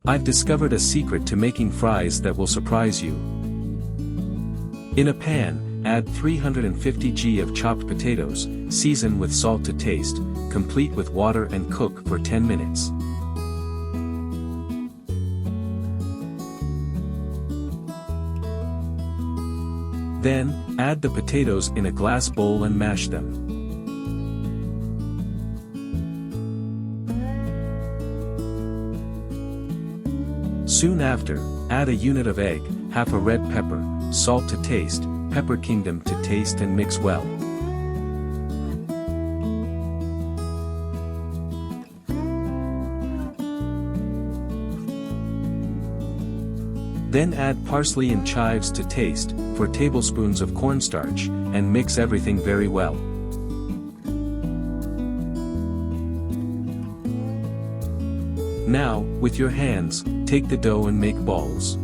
I've discovered a secret to making fries that will surprise you. In a pan, add 350 g of chopped potatoes, season with salt to taste, complete with water and cook for 10 minutes. Then, add the potatoes in a glass bowl and mash them. Soon after, add a unit of egg, half a red pepper, salt to taste, pepper kingdom to taste and mix well. Then add parsley and chives to taste, 4 tablespoons of cornstarch, and mix everything very well. Now, with your hands, take the dough and make balls.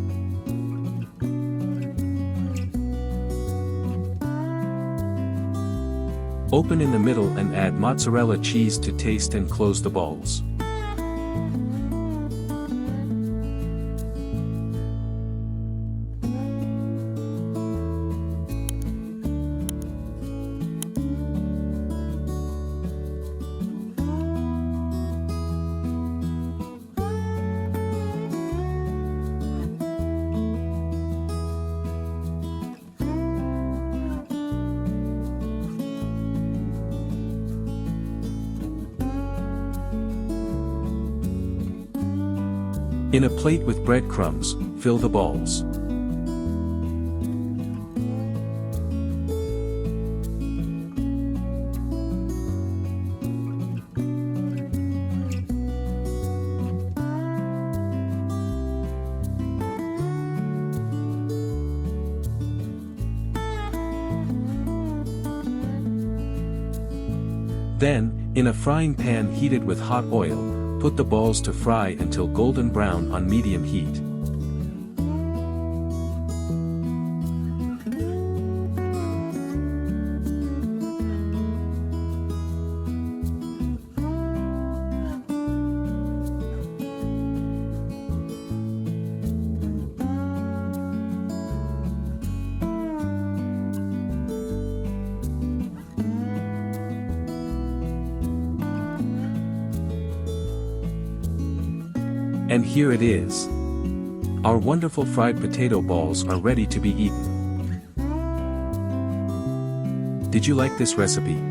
Open in the middle and add mozzarella cheese to taste and close the balls. In a plate with breadcrumbs, fill the balls. Then, in a frying pan heated with hot oil, put the balls to fry until golden brown on medium heat. And here it is. Our wonderful fried potato balls are ready to be eaten. Did you like this recipe?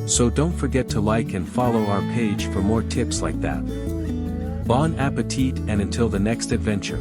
So don't forget to like and follow our page for more tips like that. Bon appetit and until the next adventure.